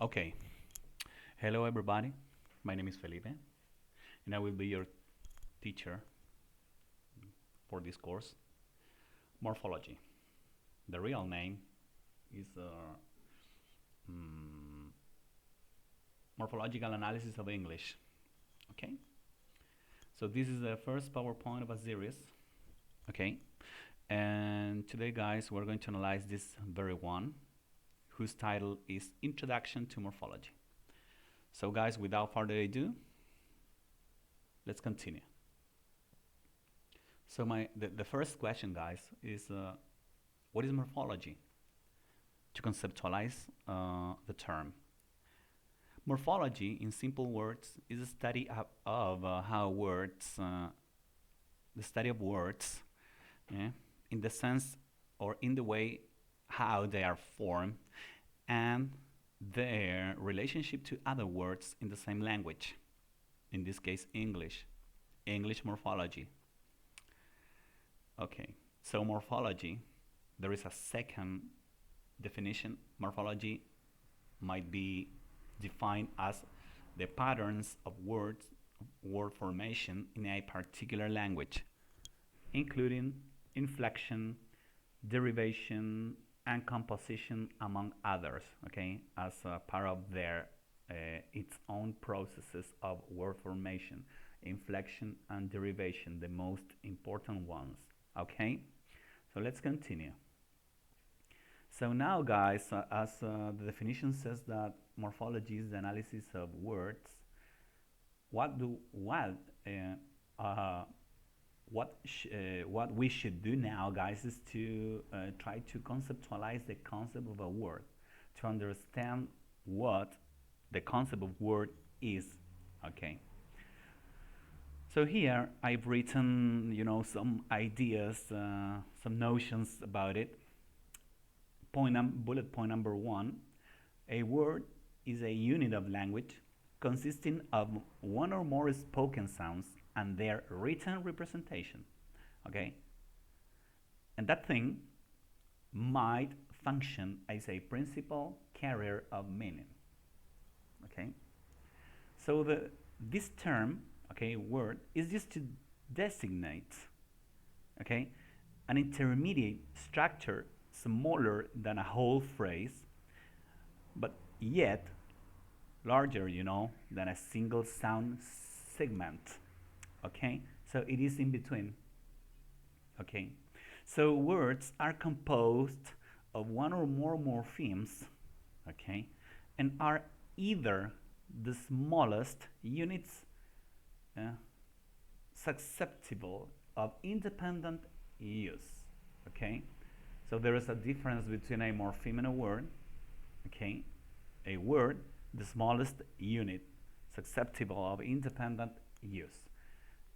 Okay, hello everybody. My name is Felipe, and I will be your teacher for this course, morphology. The real name is mm, morphological analysis of English. Okay, so this is the first PowerPoint of a series. Okay, and today, guys, we're going to analyze this very one, whose title is Introduction to Morphology. So, guys, without further ado, let's continue. So the first question, guys, is what is morphology? To conceptualize the term. Morphology, in simple words, is a study of how words, the study of words, yeah, in the sense or in the way how they are formed and their relationship to other words in the same language. In this case, English. English morphology. Okay, so morphology, there is a second definition. Morphology might be defined as the patterns of words, word formation in a particular language, including inflection, derivation, and composition, among others, okay, as a part of their its own processes of word formation, inflection and derivation, the most important ones, okay? So let's continue. So now, guys, as the definition says that morphology is the analysis of words, what do what we should do now, guys, is to try to conceptualize the concept of a word, to understand what the concept of word is. Okay. So here I've written, some ideas, some notions about it. Bullet point number one: a word is a unit of language consisting of one or more spoken sounds and their written representation. Okay? And that thing might function as a principal carrier of meaning. Okay? So this term, okay, word, is just to designate, okay, an intermediate structure smaller than a whole phrase, but yet larger, than a single sound segment. Okay, so it is in between. Okay, so words are composed of one or more morphemes. Okay, and are either the smallest units susceptible of independent use. Okay, so there is a difference between a morpheme and a word. Okay, a word, the smallest unit susceptible of independent use.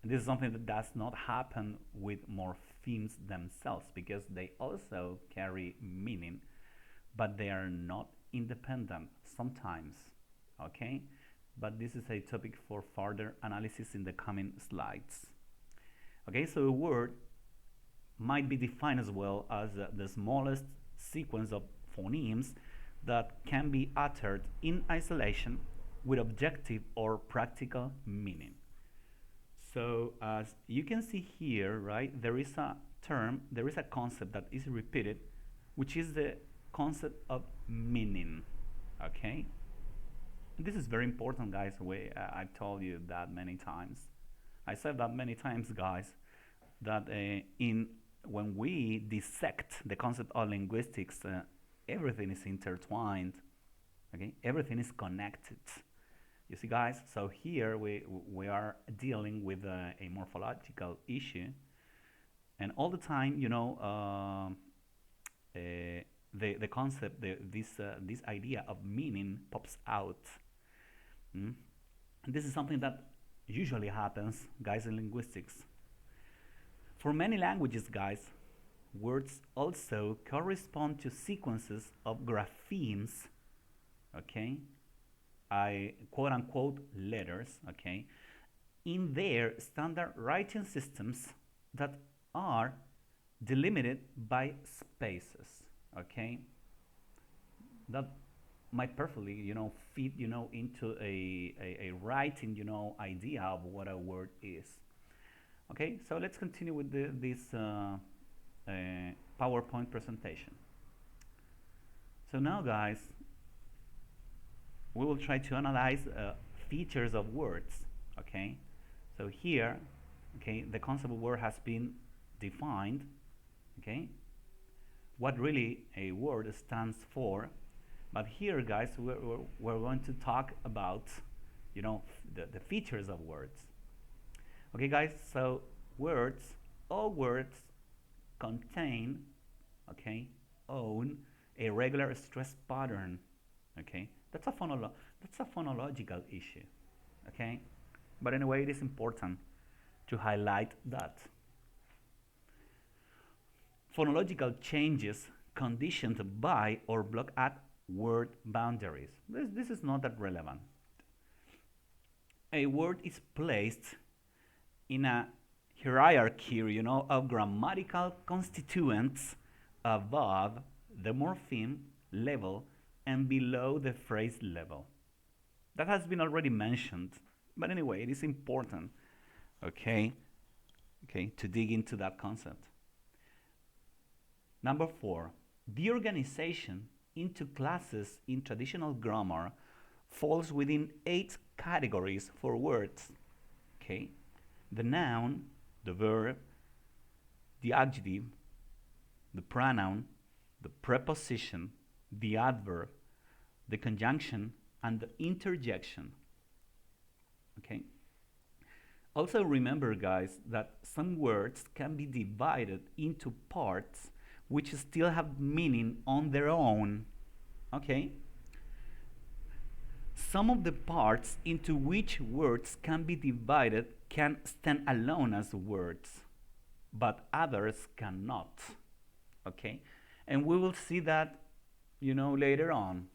And this is something that does not happen with morphemes themselves, because they also carry meaning, but they are not independent sometimes. Okay, but this is a topic for further analysis in the coming slides. Okay, so a word might be defined as well as the smallest sequence of phonemes that can be uttered in isolation with objective or practical meaning. So as you can see here, right, there is a term, there is a concept that is repeated, which is the concept of meaning. Okay, and this is very important, guys. I've told you that many times. I said that many times, guys, that in when we dissect the concept of linguistics, everything is intertwined. Okay, everything is connected. You see, guys. So here we are dealing with a morphological issue, and all the time, the concept, this idea of meaning pops out. Mm? And this is something that usually happens, guys, in linguistics. For many languages, guys, words also correspond to sequences of graphemes, okay, I quote unquote letters, okay, in their standard writing systems that are delimited by spaces, okay. That might perfectly, fit, into a writing, idea of what a word is. Okay, so let's continue with this PowerPoint presentation. So now, guys, we will try to analyze features of words. Okay, so here, okay, the concept of word has been defined. Okay, what really a word stands for. But here, guys, we're going to talk about, the features of words. Okay, guys, so words, all words contain, okay, own a regular stress pattern. Okay, that's a phonological issue. Okay, but anyway, it is important to highlight that phonological changes conditioned by or blocked at word boundaries. This is not that relevant. A word is placed in a hierarchy, of grammatical constituents above the morpheme level and below the phrase level. That has been already mentioned, but anyway, it is important, okay, to dig into that concept. Number 4, the organization into classes in traditional grammar falls within 8 categories for words. Okay, the noun, the verb, the adjective, the pronoun, the preposition, the adverb, the conjunction, and the interjection. Okay. Also remember, guys, that some words can be divided into parts which still have meaning on their own. Okay? Some of the parts into which words can be divided can stand alone as words, but others cannot. Okay? And we will see that, later on.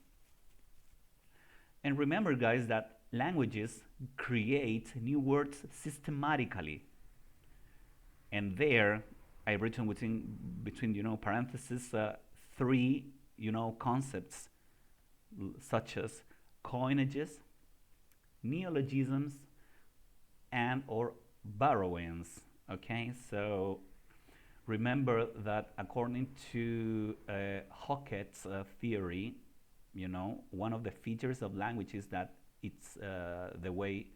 And remember, guys, that languages create new words systematically. And there, I've written between parentheses 3 concepts such as coinages, neologisms, and or borrowings. Okay, so remember that according to Hockett's theory, one of the features of language is that it's the way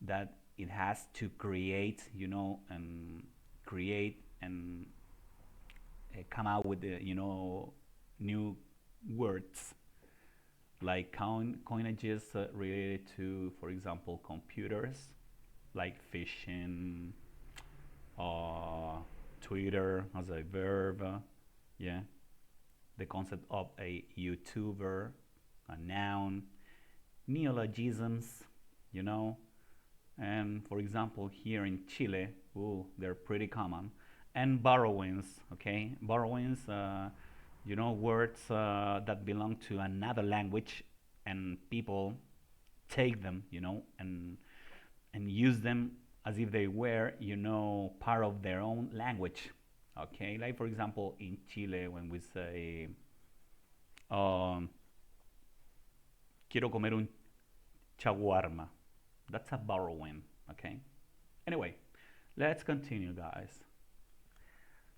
that it has to create, and create and come out with the, new words like coinages related to, for example, computers, like fishing, Twitter as a verb, yeah, the concept of a YouTuber, a noun, neologisms, and for example here in Chile, they're pretty common, and borrowings. Okay, borrowings, words that belong to another language, and people take them, and use them as if they were, part of their own language. Okay, like for example in Chile when we say, quiero comer un chaguarma, that's a borrowing. Okay, anyway, let's continue, guys.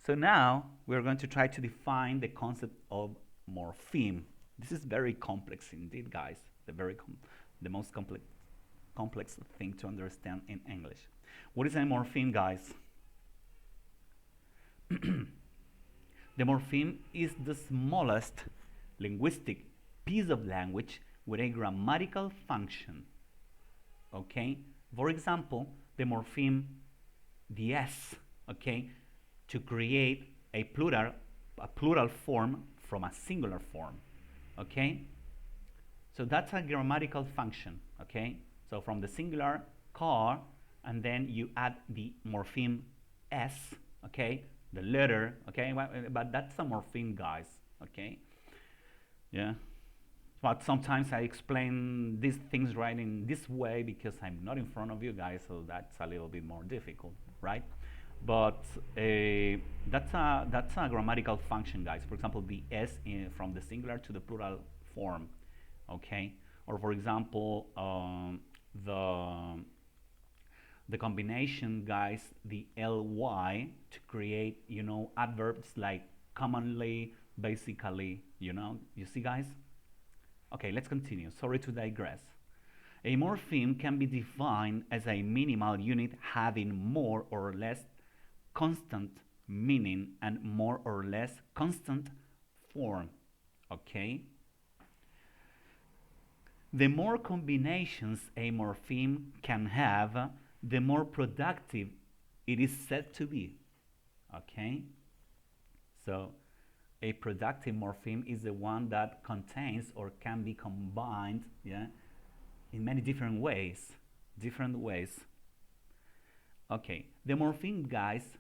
So now we're going to try to define the concept of morpheme. This is very complex indeed, guys. The most complex thing to understand in English. What is a morpheme, guys? The morpheme is the smallest linguistic piece of language with a grammatical function. Okay, for example, the morpheme, the S, okay, to create a plural form from a singular form. Okay, so that's a grammatical function. Okay, so from the singular car, and then you add the morpheme S, okay, the letter, okay, but that's a morpheme, guys. Okay, yeah. But sometimes I explain these things right in this way because I'm not in front of you guys, so that's a little bit more difficult, right? But that's a grammatical function, guys. For example, the S from the singular to the plural form. okay? Or for example, the the combination, guys, the ly to create, adverbs like commonly, basically, you see, guys. Okay, let's continue. Sorry to digress. A morpheme can be defined as a minimal unit having more or less constant meaning and more or less constant form. Okay? The more combinations a morpheme can have, the more productive it is said to be. Okay? So, a productive morpheme is the one that contains or can be combined, yeah, in many different ways. Different ways. Okay, the morpheme, guys,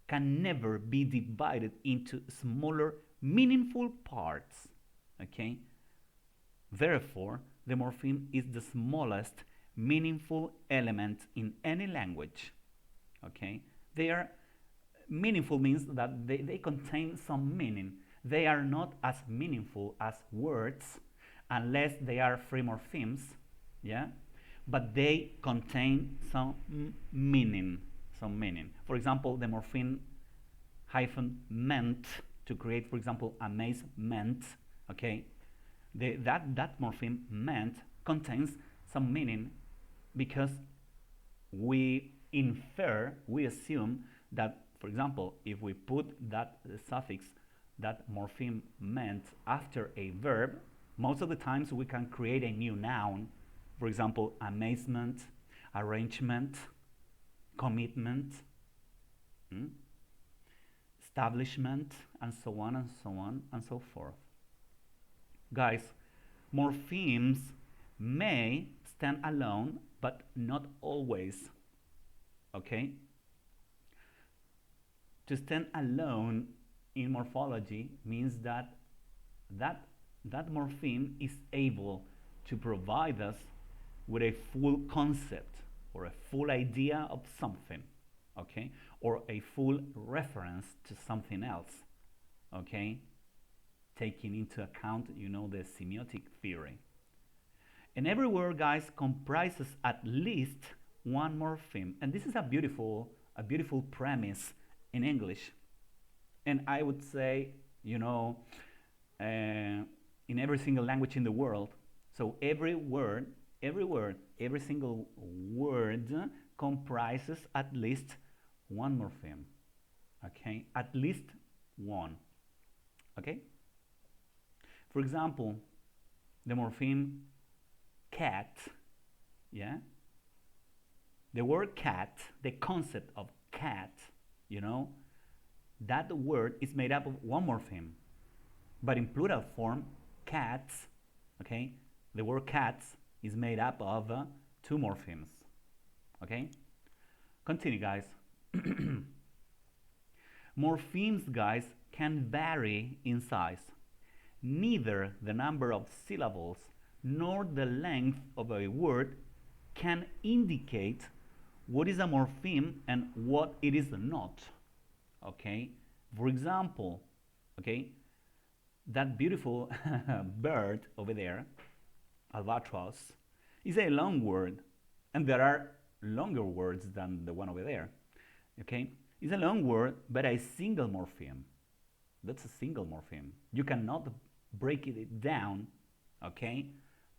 can never be divided into smaller, meaningful parts. Okay? Therefore, the morpheme is the smallest meaningful element in any language. Okay? They are meaningful means that they contain some meaning. They are not as meaningful as words unless they are free morphemes, yeah? But they contain some meaning, some meaning. For example, the morpheme hyphen meant to create, for example, amazement, okay? That morpheme meant contains some meaning because we infer, we assume that, for example, if we put that suffix, that morpheme meant after a verb, most of the times we can create a new noun. For example, amazement, arrangement, commitment, establishment, and so on and so on and so forth. Guys, morphemes may stand alone, but not always. Okay? To stand alone in morphology means that that morpheme is able to provide us with a full concept or a full idea of something, okay, or a full reference to something else, okay, taking into account, the semiotic theory. And every word, guys, comprises at least one morpheme, and this is a beautiful premise in English, and I would say, in every single language in the world. So every single word comprises at least one morpheme. Okay, at least one. Okay. For example, the morpheme cat. Yeah. The word cat, the concept of cat, that word is made up of one morpheme. But in plural form, cats, okay, the word cats is made up of two morphemes. Okay? Continue, guys. Morphemes, guys, can vary in size. Neither the number of syllables nor the length of a word can indicate what is a morpheme and what it is not. Okay? For example, okay, that beautiful bird over there, albatross, is a long word, and there are longer words than the one over there. Okay? It's a long word, but a single morpheme. That's a single morpheme. You cannot break it down, okay,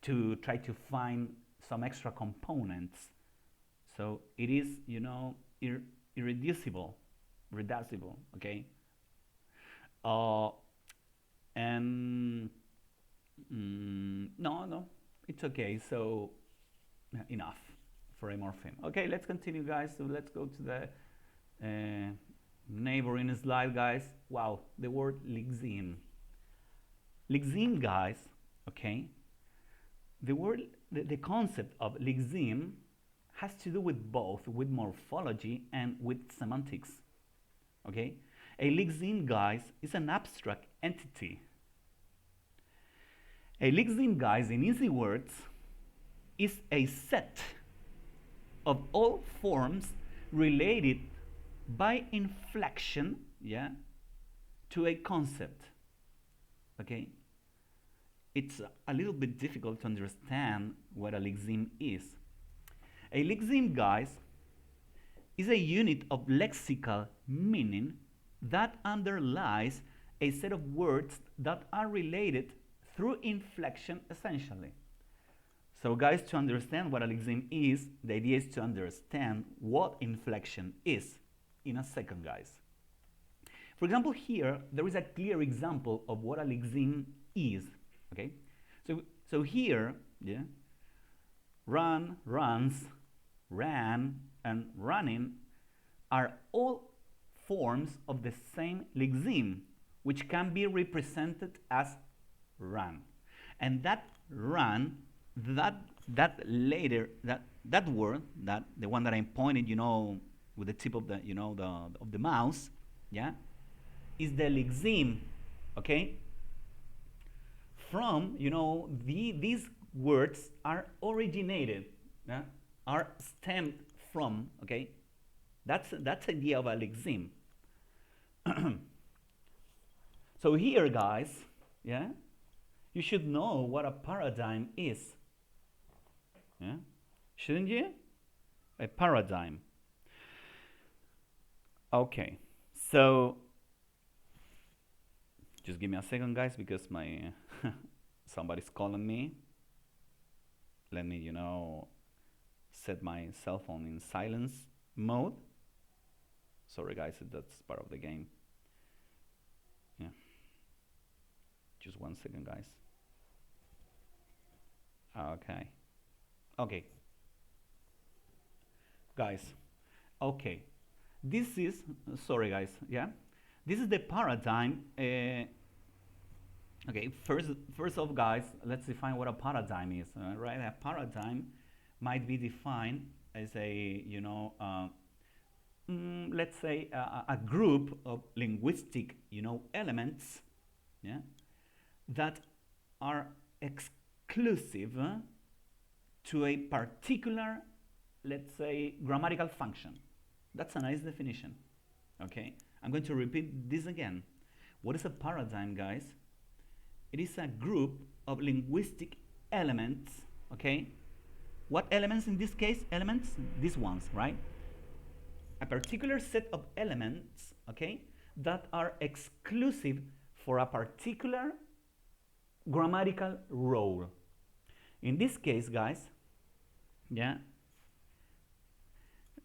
to try to find some extra components. So it is, irreducible, okay? And no, it's okay. So enough for a morpheme. Okay, let's continue, guys. So let's go to the neighboring slide, guys. Wow, the word lexeme. Lexeme, guys. Okay, the concept of lexeme has to do with both with morphology and with semantics. Okay, a lexeme, guys, is an abstract entity. A lexeme, guys, in easy words, is a set of all forms related by inflection, yeah, to a concept. Okay, it's a little bit difficult to understand what a lexeme is. A lexeme, guys, is a unit of lexical meaning that underlies a set of words that are related through inflection, essentially. So, guys, to understand what a lexeme is, the idea is to understand what inflection is in a second, guys. For example, here there is a clear example of what a lexeme is. Okay, so here, yeah, run, runs, ran, and running are all forms of the same lexeme, which can be represented as run. And that run, that word, that the one that I'm pointing, with the tip of the, of the mouse, yeah, is the lexeme, okay? From, these words are originated, yeah, are stemmed from, okay? That's the idea of a lexeme. So here, guys, yeah, you should know what a paradigm is. Yeah? Shouldn't you? A paradigm. Okay, so just give me a second, guys, because my somebody's calling me. Let me, set my cell phone in silence mode. Sorry, guys, that's part of the game. Yeah. Just 1 second, guys. Okay. Okay. Guys. Okay. This is, sorry, guys. Yeah. This is the paradigm. Okay. First off, guys, let's define what a paradigm is. Right. A paradigm might be defined as a, let's say a group of linguistic, elements, yeah, that are exclusive to a particular, let's say, grammatical function. That's a nice definition. Okay, I'm going to repeat this again. What is a paradigm, guys? It is a group of linguistic elements. Okay, what elements in this case? Elements, these ones, right? A particular set of elements, okay, that are exclusive for a particular grammatical role. In this case, guys, yeah,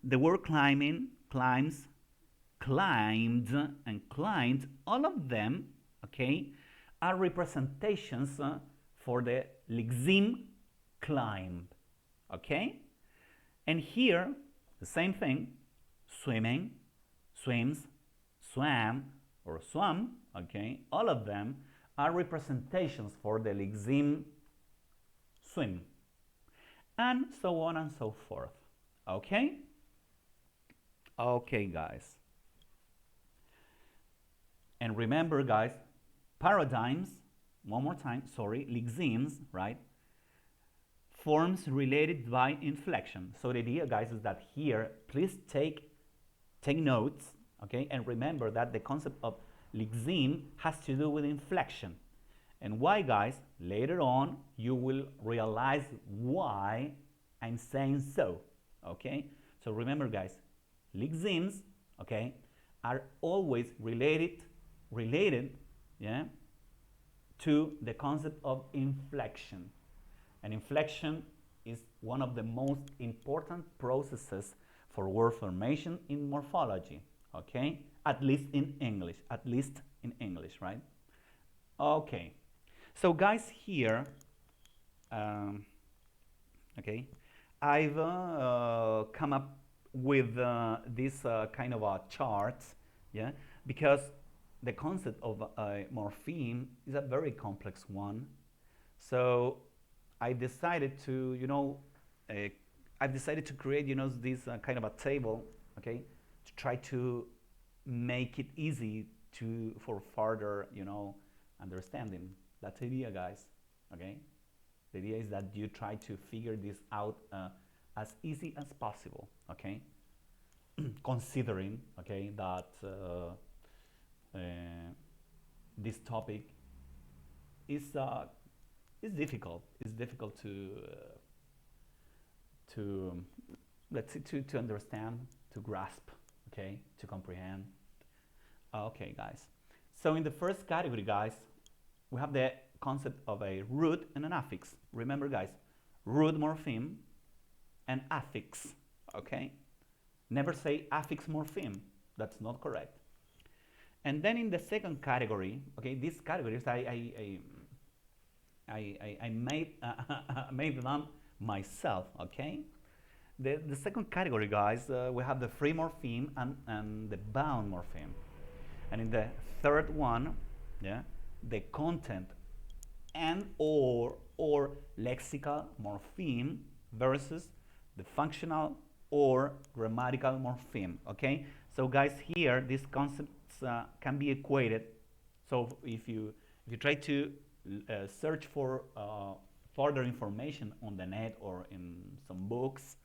the word climbing, climbs, climbed, and climbed, all of them, okay, are representations for the lexeme climb, okay? And here, the same thing, swimming, swims, swam, or swam, okay, all of them are representations for the lexeme swim, and so on and so forth, okay? Okay, guys. And remember, guys, paradigms, one more time, sorry, lexemes, right? Forms related by inflection. So the idea, guys, is that here, please take notes, okay? And remember that the concept of lexeme has to do with inflection. And why, guys? Later on, you will realize why I'm saying so, okay? So remember, guys, lexemes, okay, are always related, yeah, to the concept of inflection. And inflection is one of the most important processes for word formation in morphology, okay? At least in English, right? Okay, so guys, here, okay, I've come up with this kind of a chart, yeah, because the concept of a morpheme is a very complex one. So I decided to, I've decided to create, this kind of a table, okay, to try to make it easy for further, understanding. That's the idea, guys, okay? The idea is that you try to figure this out as easy as possible, okay? Considering, okay, that this topic is it's difficult. It's difficult to let's see, to understand, to grasp, okay, to comprehend. Okay, guys. So in the first category, guys, we have the concept of a root and an affix. Remember, guys, root morpheme and affix. Okay. Never say affix morpheme. That's not correct. And then in the second category, okay, these categories I made made them myself. Okay. The second category, guys, we have the free morpheme and the bound morpheme. And in the third one, yeah, the content and or lexical morpheme versus the functional or grammatical morpheme. Okay, so guys, here these concepts can be equated. So if you try to search for further information on the net or in some books,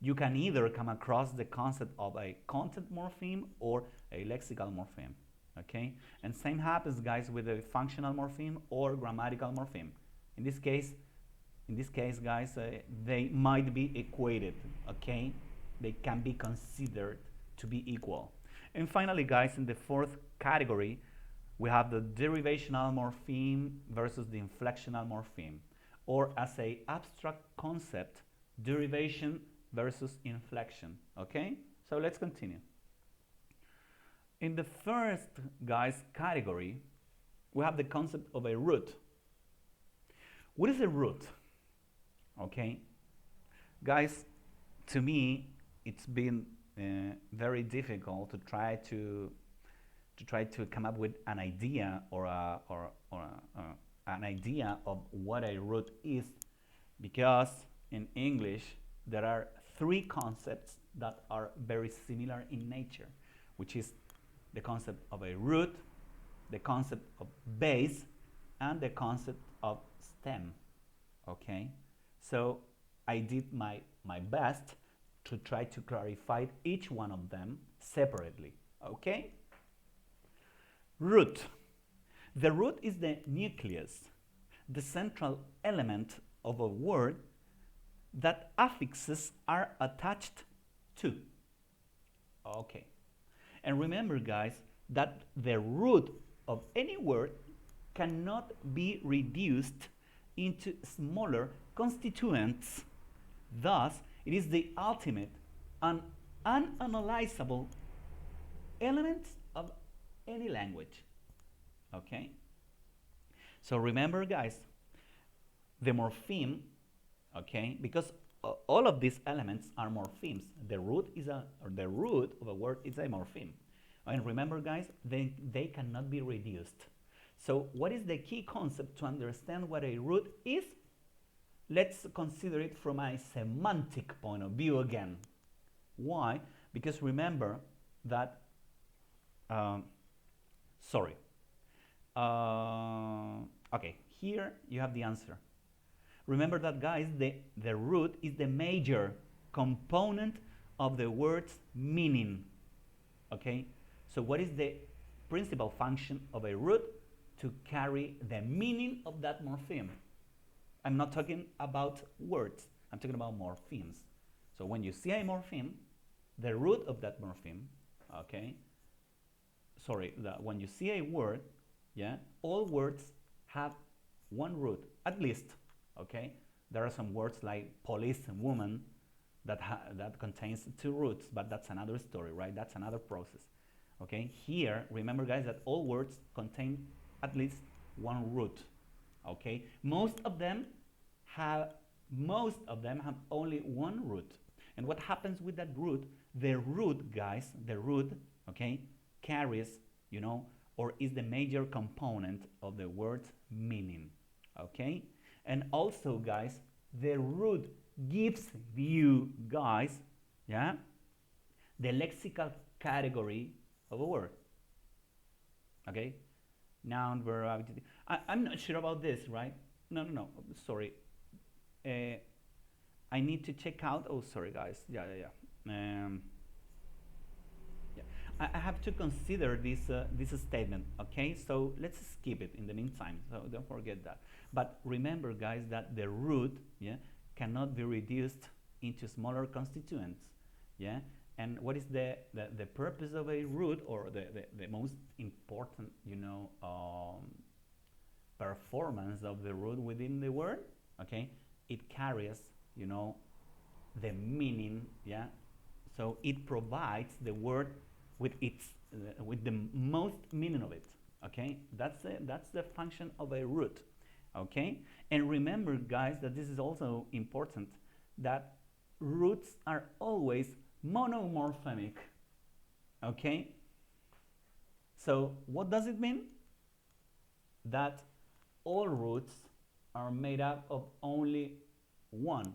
you can either come across the concept of a content morpheme or a lexical morpheme. Okay, and same happens, guys, with a functional morpheme or grammatical morpheme. In this case, guys, they might be equated. Okay, they can be considered to be equal. And finally, guys, in the fourth category, we have the derivational morpheme versus the inflectional morpheme, or as a abstract concept, derivation versus inflection. Okay, so let's continue. In the first, guys, category, we have the concept of a root. What is a root? Okay, guys, to me, it's been very difficult to try to come up with an idea or an idea of what a root is, because in English there are three concepts that are very similar in nature, which is the concept of a root, the concept of base, and the concept of stem. Okay, so I did my best to try to clarify each one of them separately. Okay, root. The root is the nucleus, the central element of a word that affixes are attached to. Okay. And remember, guys, that the root of any word cannot be reduced into smaller constituents. Thus, it is the ultimate and unanalyzable element of any language. Okay? So remember, guys, the morpheme, okay, because all of these elements are morphemes. The root of a word is a morpheme. And remember, guys, they cannot be reduced. So what is the key concept to understand what a root is? Let's consider it from a semantic point of view again. Why? Because remember that, okay, here you have the answer. Remember that, guys, the root is the major component of the word's meaning. Okay? So what is the principal function of a root? To carry the meaning of that morpheme. I'm not talking about words. I'm talking about morphemes. So when you see a morpheme, the root of that morpheme, okay? When you see a word, yeah, all words have one root, at least. Okay, there are some words like police and woman that contains two roots, but that's another story, right? That's another process. Okay, here remember, guys, that all words contain at least one root. Okay, most of them have only one root. And what happens with that root? The root, guys, okay, carries, or is the major component of the word's meaning. Okay. And also, guys, the root gives you, guys, yeah, the lexical category of a word. Okay? Noun, verb, adjective. I'm not sure about this, right? No, sorry. I need to check out. Oh, sorry, guys. Yeah. I have to consider this statement, okay? So let's skip it in the meantime, so don't forget that. But remember, guys, that the root, yeah, cannot be reduced into smaller constituents, yeah? And what is the purpose of a root, or the most important, performance of the root within the word? Okay, it carries, the meaning, yeah? So it provides the word with its with the most meaning of it. Okay, that's the function of a root. Okay, and remember, guys, that this is also important, that roots are always monomorphemic. Okay, so what does it mean? That all roots are made up of only one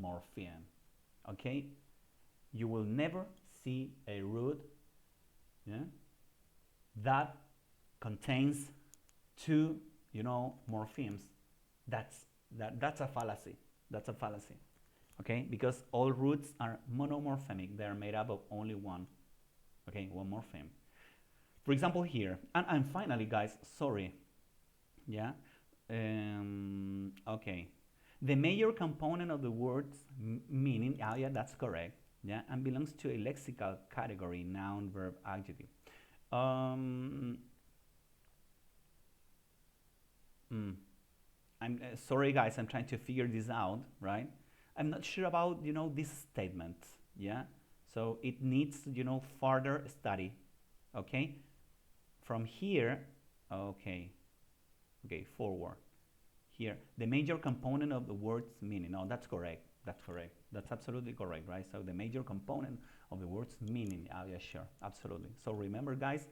morpheme. Okay, you will never see a root, yeah, that contains two, morphemes. That's a fallacy. That's a fallacy. Okay, because all roots are monomorphemic. They are made up of only one. Okay, one morpheme. For example, here, and finally, guys, sorry. Yeah. Okay. The major component of the word's meaning, yeah, that's correct. Yeah, and belongs to a lexical category: noun, verb, adjective. I'm sorry, guys. I'm trying to figure this out, right? I'm not sure about this statement. Yeah, so it needs further study. Okay, from here, okay, forward. Here, the major component of the word's meaning. No, that's correct. That's correct. That's absolutely correct, right? So the major component of the word's meaning. Oh, yeah, sure, absolutely. So remember, guys,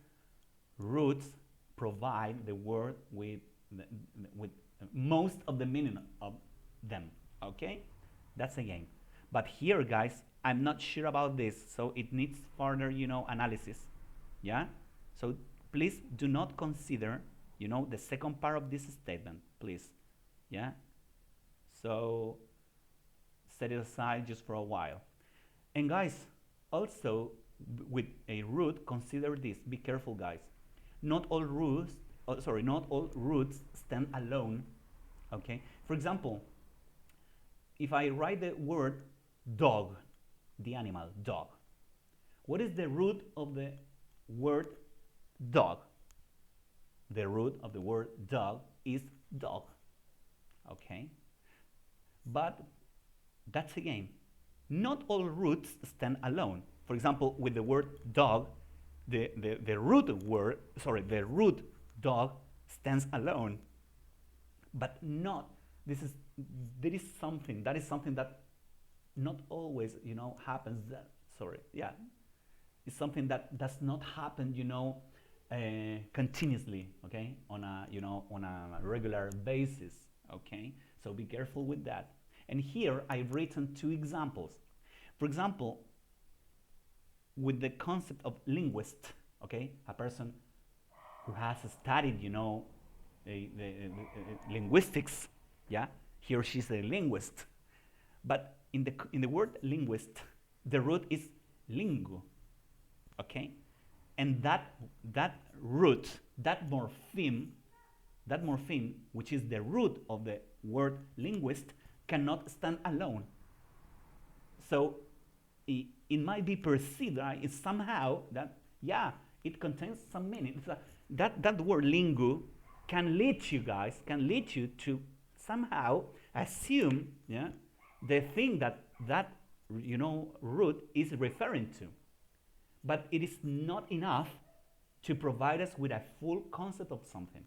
roots provide the word with most of the meaning of them. Okay, that's a game. But here, guys, I'm not sure about this, so it needs further, analysis. Yeah. So please do not consider, the second part of this statement, please. Yeah. So set it aside just for a while. And guys, also with a root, consider this. Be careful, guys. Not all roots, not all roots stand alone. Okay. For example, if I write the word dog, the animal dog, what is the root of the word dog? The root of the word dog is dog. Okay. But that's a game. Not all roots stand alone. For example, with the word dog, the root dog stands alone. But not, there is something that not always, happens. It's something that does not happen, continuously, okay, on a regular basis, okay. So be careful with that. And here I've written two examples. For example, with the concept of linguist, okay, a person who has studied, linguistics, yeah, he or she's a linguist. But in the word linguist, the root is lingu, okay, and that root, that morpheme, which is the root of the word linguist, cannot stand alone. So it might be perceived it's somehow that, yeah, it contains some meaning. That word lingu can lead you to somehow assume, yeah, the thing that root is referring to. But it is not enough to provide us with a full concept of something.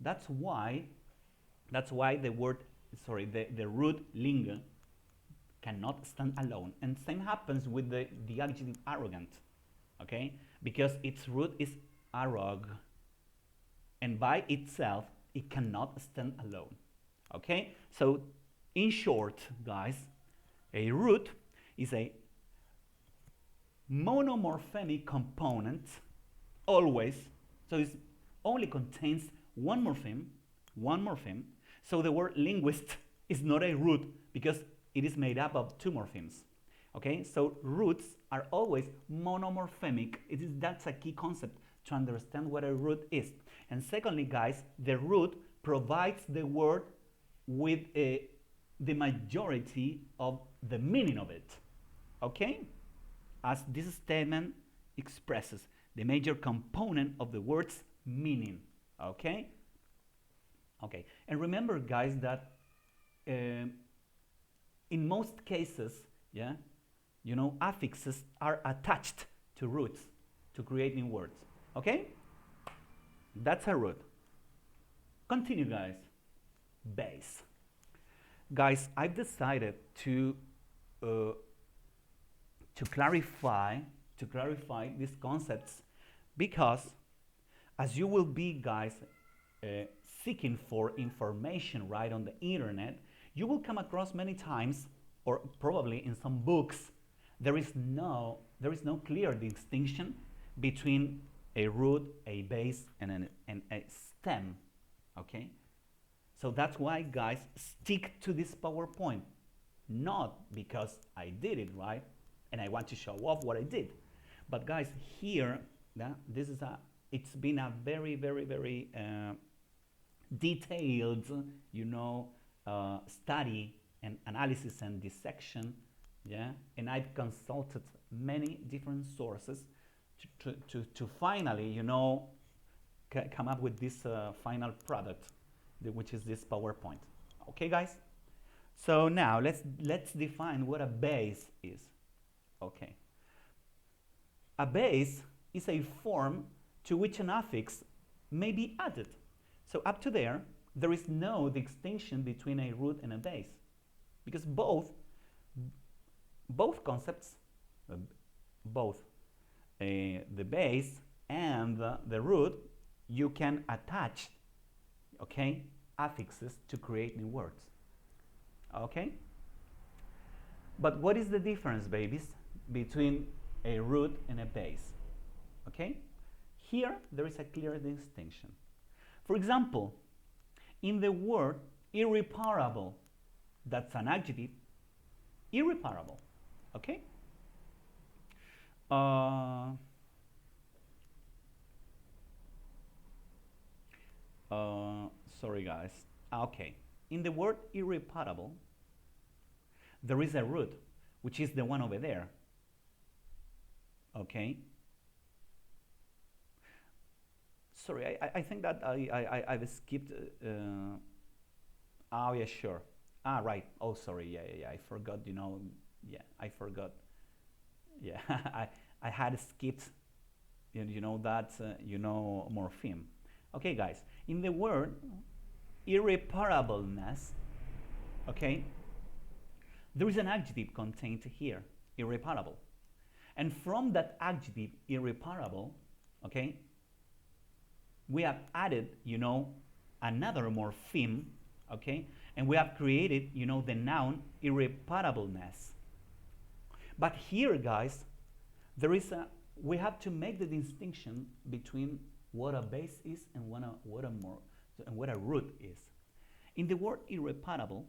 That's why the root lingu cannot stand alone. And same happens with the adjective arrogant, okay? Because its root is arog, and by itself it cannot stand alone, okay? So in short, guys, a root is a monomorphemic component always, so it only contains one morpheme. So the word linguist is not a root because it is made up of two morphemes. Okay, so roots are always monomorphemic. That's a key concept to understand what a root is. And secondly, guys, the root provides the word with the majority of the meaning of it. Okay? As this statement expresses the major component of the word's meaning. Okay? Okay. And remember, guys, that in most cases, yeah, you know, affixes are attached to roots to create new words. Okay? That's a root. Continue, guys. Base. Guys, I've decided to clarify these concepts because as you will be, guys, seeking for information right on the internet, you will come across many times, or probably in some books, there is no clear distinction between a root, a base, and a stem. Okay? So that's why, guys, stick to this PowerPoint. Not because I did it right and I want to show off what I did. But guys, here, this is it's been a very, very, very detailed, you know, study and analysis and dissection, yeah. And I've consulted many different sources to finally, you know, come up with this final product, which is this PowerPoint. Okay, guys. So now let's define what a base is. Okay. A base is a form to which an affix may be added. So up to there is no distinction between a root and a base, because both concepts, both the base and the root, you can attach, okay, affixes to create new words. Okay? But what is the difference, babies, between a root and a base? Okay? Here, there is a clear distinction. For example, in the word irreparable, that's an adjective, irreparable. Okay? Sorry, guys. Okay. In the word irreparable, there is a root, which is the one over there. Okay? Sorry, I think that I've skipped. Oh, yeah, sure. Ah, right. Oh, sorry. Yeah. I forgot, you know. Yeah, I forgot. Yeah, I had skipped, you know, that, you know, morpheme. Okay, guys. In the word irreparableness, okay, there is an adjective contained here, irreparable. And from that adjective, irreparable, okay, we have added, you know, another morpheme, okay, and we have created, you know, the noun irreparableness. But here, guys, we have to make the distinction between what a base is and what a root is. In the word irreparable,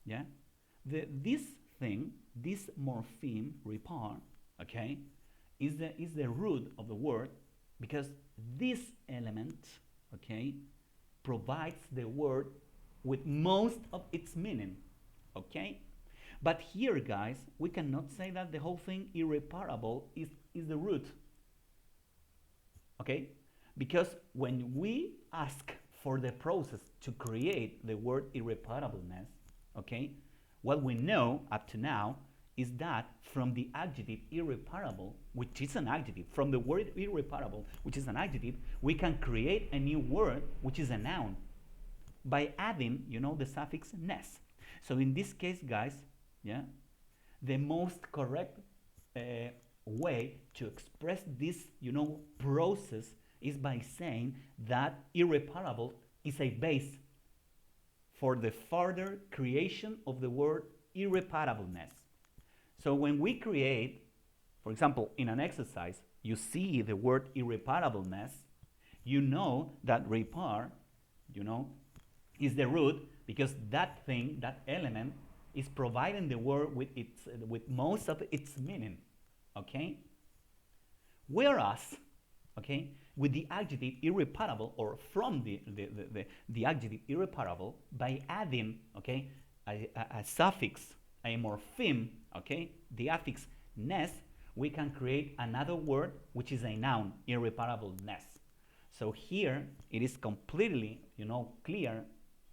yeah, this morpheme, repar, okay, is the root of the word, because this element, okay, provides the word with most of its meaning, okay? But here, guys, we cannot say that the whole thing irreparable is the root, okay? Because when we ask for the process to create the word irreparableness, okay, what we know up to now is that from the adjective irreparable, which is an adjective, from the word irreparable, which is an adjective, we can create a new word, which is a noun, by adding, you know, the suffix ness. So in this case, guys, yeah, the most correct way to express this, you know, process is by saying that irreparable is a base for the further creation of the word irreparableness. So when we create, for example, in an exercise, you see the word irreparableness, you know that repar, you know, is the root, because that thing, that element, is providing the word with most of its meaning. okay? Whereas, okay, with the adjective irreparable, or from the adjective irreparable, by adding, okay, a suffix, a morpheme, okay, the affix ness, we can create another word which is a noun, irreparableness. So here it is completely, clear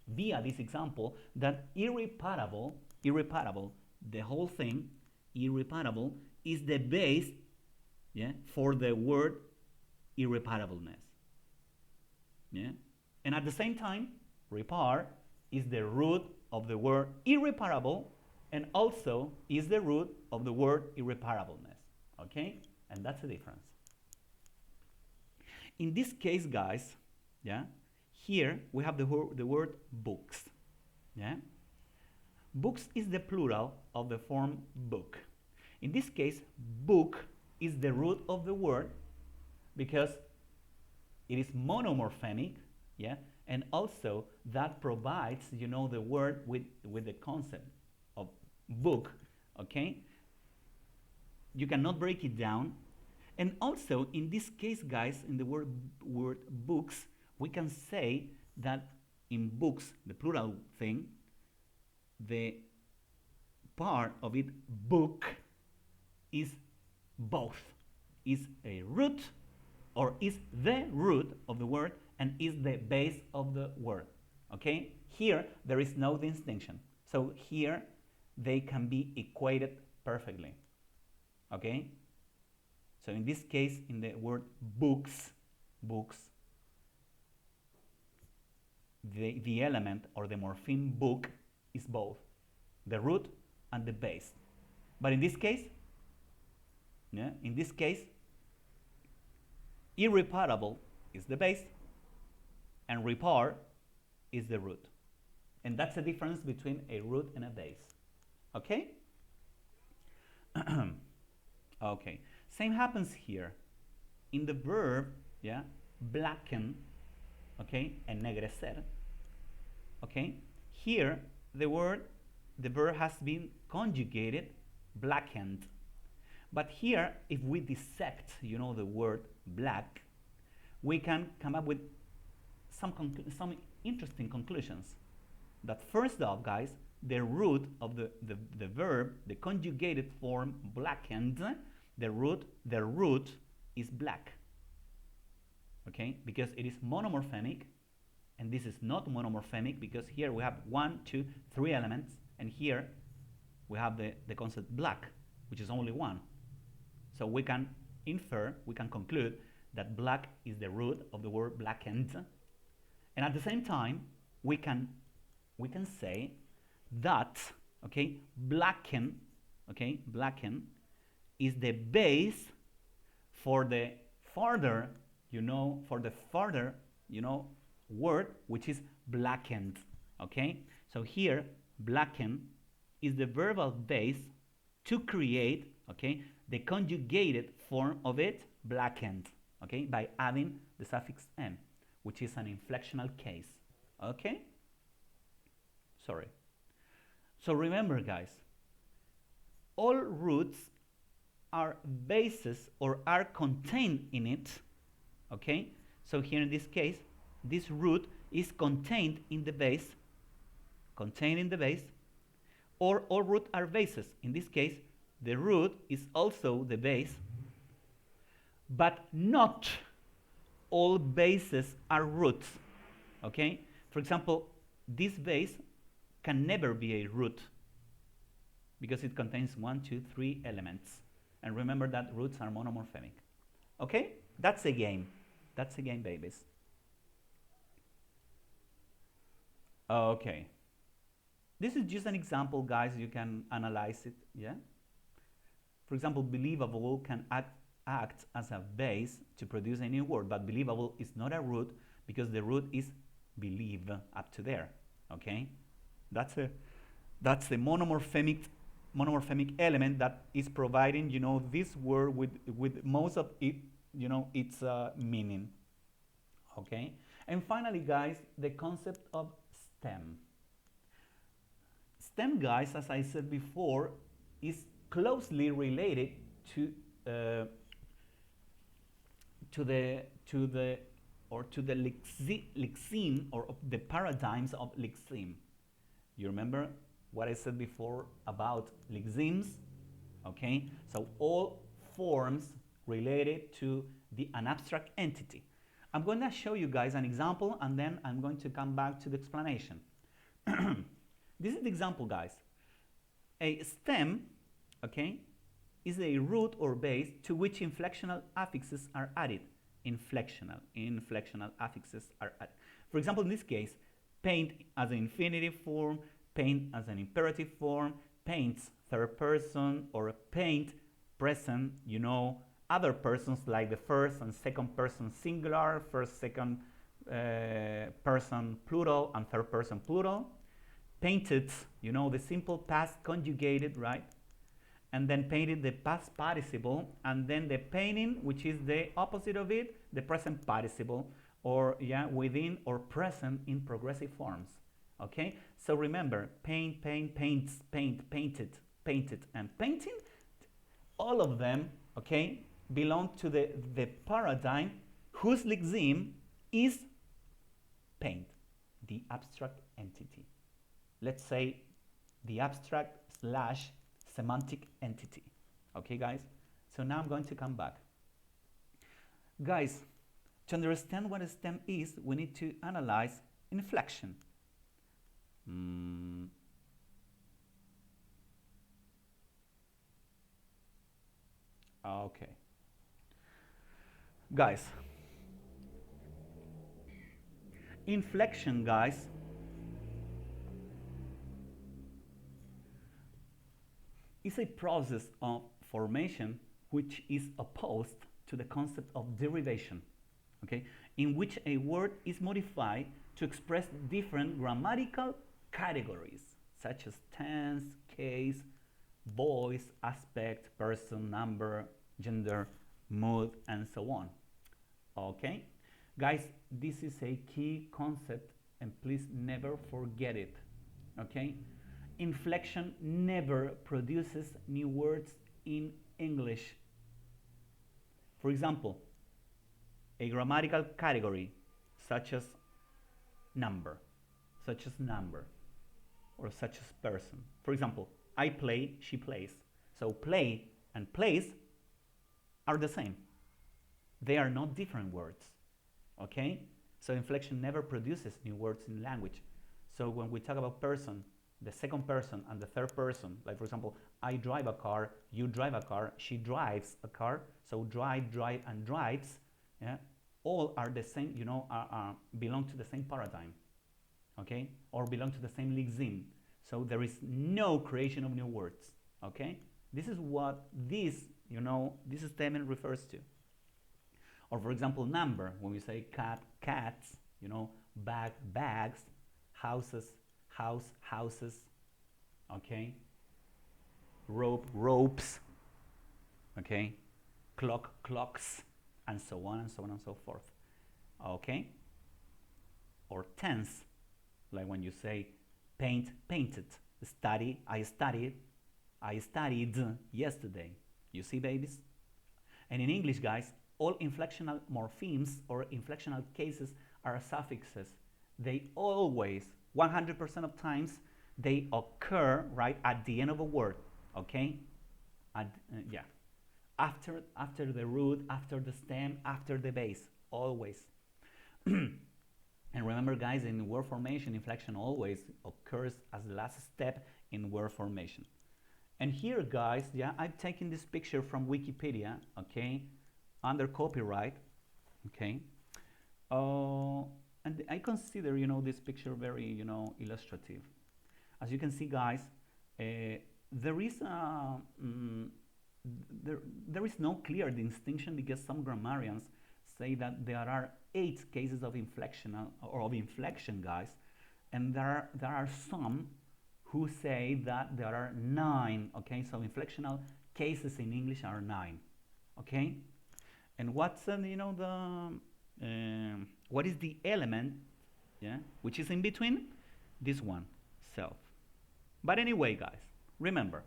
via this example that irreparable, the whole thing, irreparable, is the base, yeah, for the word irreparableness. Yeah? And at the same time, repar is the root of the word irreparable and also is the root of the word irreparableness. Okay? And that's the difference. In this case, guys, yeah, here we have the word books. Yeah? Books is the plural of the form book. In this case, book is the root of the word because it is monomorphemic, yeah, and also that provides, the word with the concept of book, okay? You cannot break it down. And also, in this case, guys, in the word books, we can say that in books, the plural thing, the part of it, book, is both. Is a root or is the root of the word and is the base of the word. Okay? Here, there is no distinction. So here, they can be equated perfectly. Okay? So in this case, in the word books, the element or the morpheme book is both the root and the base. But in this case, irreparable is the base and repar is the root. And that's the difference between a root and a base. Okay? Okay. Same happens here. In the verb, blacken, okay, ennegrecer, okay? Here, the verb has been conjugated, blackened. But here, if we dissect, the word black, we can come up with some interesting conclusions. That first off, guys, the root of the verb, the conjugated form blackened, the root is black. Okay, because it is monomorphemic, and this is not monomorphemic because here we have 1, 2, 3 elements, and here we have the concept black, which is only one. So we can conclude that black is the root of the word blackened, and at the same time we can say that, okay, blacken is the base for the further word which is blackened. Okay, so here blacken is the verbal base to create, okay, the conjugated form of it, blackened, okay, by adding the suffix n, which is an inflectional case. Okay, sorry. So remember, guys, all roots are bases or are contained in it. Okay, so here in this case, this root is contained in the base, or all roots are bases. In this case, the root is also the base, but not all bases are roots. Okay, for example, this base can never be a root because it contains 1, 2, 3 elements. And remember that roots are monomorphemic. Okay? That's a game. That's a game, babies. Okay. This is just an example, guys. You can analyze it. Yeah? For example, believable can act as a base to produce a new word, but believable is not a root because the root is believe up to there. Okay? That's the monomorphemic element that is providing, this word with most of it, its meaning. Okay, and finally, guys, the concept of stem. Stem, guys, as I said before, is closely related to uh, to the to the or to the lexeme or the paradigms of lexeme. You remember what I said before about lexemes? Okay, so all forms related to an abstract entity. I'm going to show you guys an example and then I'm going to come back to the explanation. This is the example, guys. A stem, okay, is a root or base to which inflectional affixes are added. Inflectional affixes are added. For example, in this case, paint as an infinitive form, paint as an imperative form, paints third person, or paint present, you know, other persons like the first and second person singular, first, second person plural, and third person plural. Painted, you know, the simple past conjugated, right? And then painted the past participle, and then the painting, which is the opposite of it, the present participle, or yeah, within or present in progressive forms. Okay, so remember, paint, paints, painted, and painting. All of them, okay, belong to the paradigm whose lexeme is paint, the abstract entity. Let's say the abstract slash semantic entity. Okay, guys? So now I'm going to come back. Guys, to understand what a stem is, we need to analyze inflection. Okay. Guys, inflection, guys, is a process of formation which is opposed to the concept of derivation, okay, in which a word is modified to express different grammatical categories such as tense, case, voice, aspect, person, number, gender, mood, and so on. Okay, guys, this is a key concept and please never forget it. Okay, inflection never produces new words in English. For example, a grammatical category such as number, or such as person. For example, I play, she plays. So play and plays are the same. They are not different words. Okay? So inflection never produces new words in language. So when we talk about person, the second person and the third person, like for example, I drive a car, you drive a car, she drives a car. So drive, and drives, yeah, all are the same, you know, belong to the same paradigm, okay, or belong to the same lexeme. So there is no creation of new words, okay. This is what this, you know, this statement refers to. Or for example, number, when we say cat, cats, you know, bag, bags, houses, house, houses, okay, rope, ropes, okay, clock, clocks, and so on and so on and so forth, okay. Or tense, like when you say paint, painted, study, I studied yesterday. You see, babies? And in English, guys, all inflectional morphemes or inflectional cases are suffixes. They always, 100% of times, they occur right at the end of a word, okay? Yeah, after the root, after the stem, after the base, always. And remember, guys, in word formation, inflection always occurs as the last step in word formation. And here, guys, yeah, I've taken this picture from Wikipedia, okay, under copyright, okay. And I consider, you know, this picture very, you know, illustrative. As you can see, guys, there is no clear distinction because some grammarians say that there are 8 cases of inflection or of inflection, guys, and there are some who say that there are 9. Okay, so inflectional cases in English are 9. Okay, and what's you know, the what is the element, yeah, which is in between? This one, self. But anyway, guys, remember,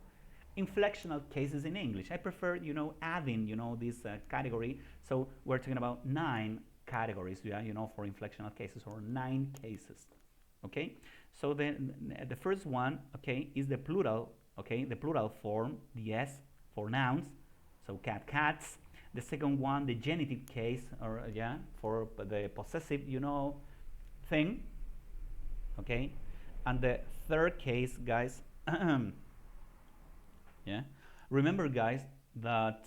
inflectional cases in English. I prefer, adding, this category. So we're talking about 9 categories, yeah, for inflectional cases, or 9 cases. Okay. So the first one, okay, is the plural. Okay, the plural form, the S for nouns. So cat, cats. The second one, the genitive case, or yeah, for the possessive, thing. Okay. And the third case, guys, yeah, remember, guys, that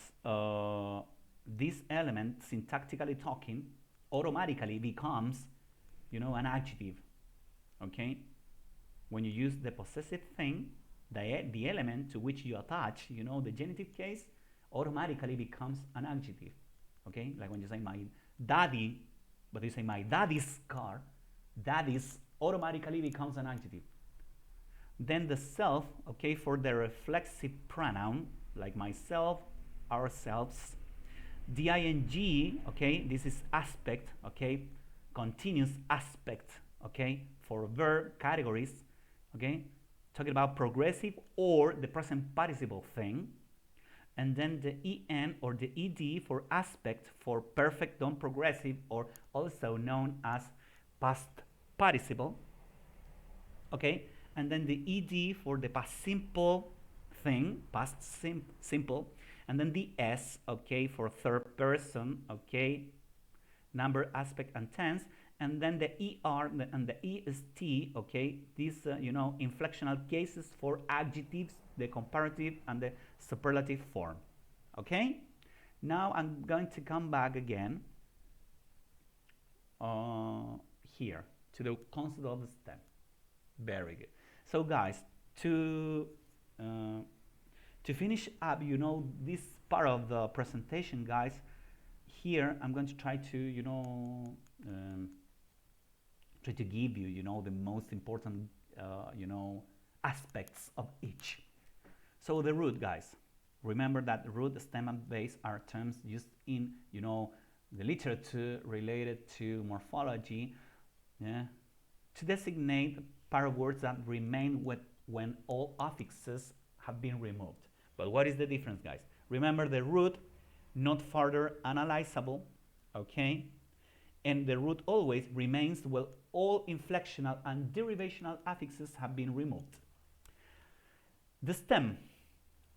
this element, syntactically talking, automatically becomes, an adjective. Okay, when you use the possessive thing, the element to which you attach, the genitive case, automatically becomes an adjective. Okay, like when you say my daddy, but you say my daddy's car, daddy's automatically becomes an adjective. Then the self, okay, for the reflexive pronoun, like myself, ourselves. The ing, okay, this is aspect, okay, continuous aspect, okay, for verb categories, okay, talking about progressive or the present participle thing. And then the en or the ed for aspect, for perfect non-progressive, or also known as past participle, okay. And then the ed for the past simple thing, past simple. And then the s, okay, for third person, okay, number, aspect, and tense. And then the er and the est, okay, these inflectional cases for adjectives, the comparative and the superlative form. Okay. Now I'm going to come back again here to the concept of the stem. Very good. So, guys, to finish up, this part of the presentation, guys, here I'm going to try to, try to give you, the most important, aspects of each. So the root, guys, remember that root, stem, and base are terms used in, the literature related to morphology, yeah, to designate pair of words that remain when all affixes have been removed. But what is the difference, guys? Remember, the root not further analyzable, okay? And the root always remains when all inflectional and derivational affixes have been removed. The stem,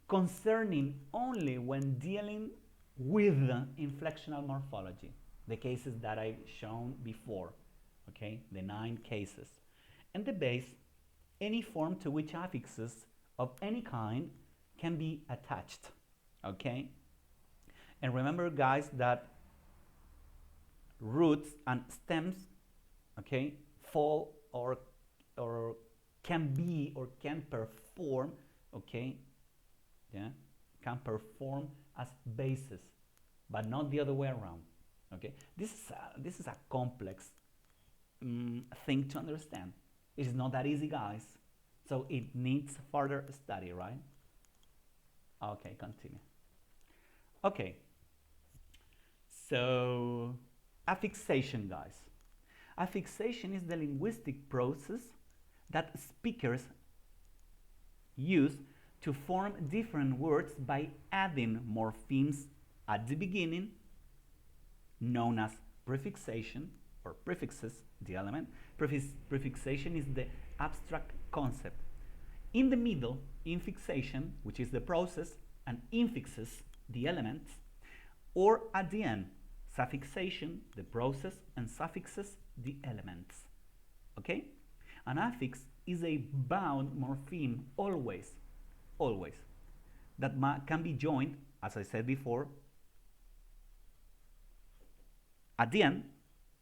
concerning only when dealing with inflectional morphology, the cases that I've shown before, okay, the 9 cases. And the base, any form to which affixes of any kind can be attached, okay? And remember, guys, that roots and stems, okay, fall or can be or can perform, okay, yeah, can perform as bases, but not the other way around, okay? This is a complex thing to understand. It's not that easy, guys. So it needs further study, right? Okay, continue. Okay. So, affixation, guys. Affixation is the linguistic process that speakers use to form different words by adding morphemes at the beginning, known as prefixation, or prefixes the element. Prefixation is the abstract concept. In the middle, infixation, which is the process, and infixes the elements. Or at the end, suffixation, the process, and suffixes the elements. Okay? An affix is a bound morpheme, always, that can be joined, as I said before, at the end,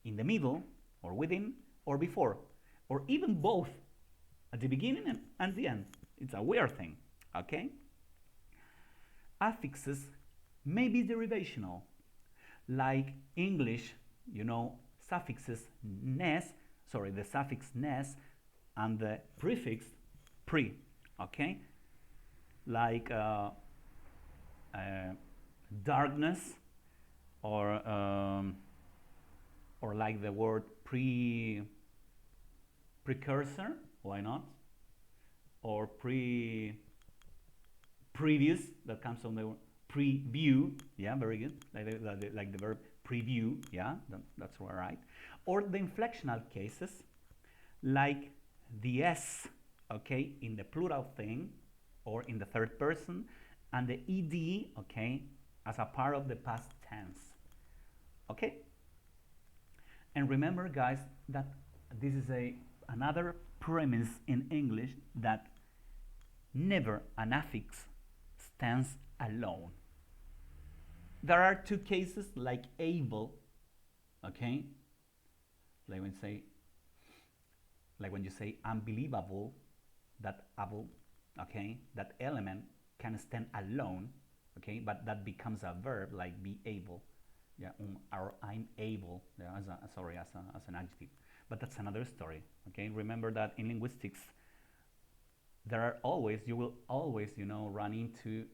in the middle, or within, or before, or even both, at the beginning and the end. It's a weird thing, okay? Affixes may be derivational, like English, suffixes the suffix nes and the prefix pre, okay? Like darkness, or like the word precursor, why not? Or previous, that comes from the preview, yeah, very good, like the verb preview, yeah, that's right. Or the inflectional cases, like the s, okay, in the plural thing or in the third person, and the ed, okay, as a part of the past tense, okay. And remember, guys, that this is another premise in English, that never an affix stands alone. There are two cases, like able, okay, like when you say unbelievable, that able, okay, that element can stand alone, okay, but that becomes a verb, like be able, yeah, or I'm able, yeah, as an adjective. But that's another story, okay. Remember that in linguistics, you will always, run into,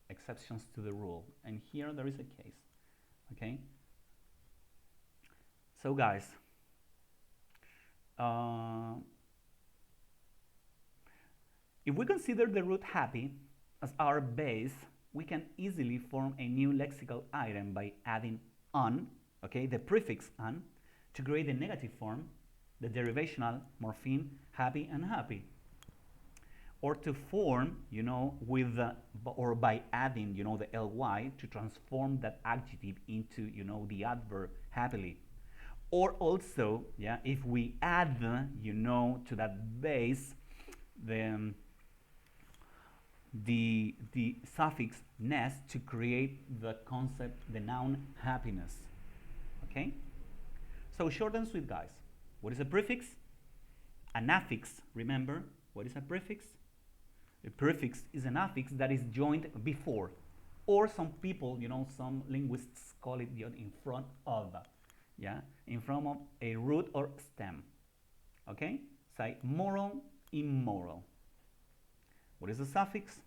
exceptions to the rule, and here there is a case, okay. So, guys, if we consider the root happy as our base, we can easily form a new lexical item by adding on, okay, the prefix on, to create the negative form, the derivational morpheme happy and happy, or to form, with or by adding, the ly, to transform that adjective into, the adverb happily. Or also, yeah, if we add, to that base the suffix ness, to create the concept, the noun happiness, okay. So short and sweet, guys. What is a prefix? An affix. Remember, what is a prefix? A prefix is an affix that is joined before, or some people, some linguists call it in front of, yeah, in front of a root or stem, okay. Say moral, immoral. What is a suffix?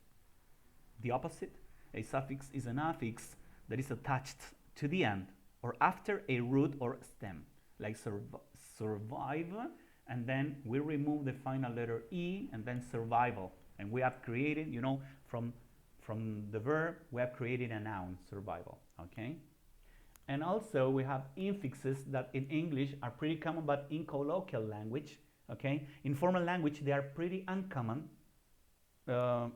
The opposite. A suffix is an affix that is attached to the end or after a root or stem, like survive, and then we remove the final letter e, and then survival, and we have created, from the verb, we have created a noun, survival, okay. And also we have infixes that in English are pretty common, but in colloquial language, okay, in formal language they are pretty uncommon. For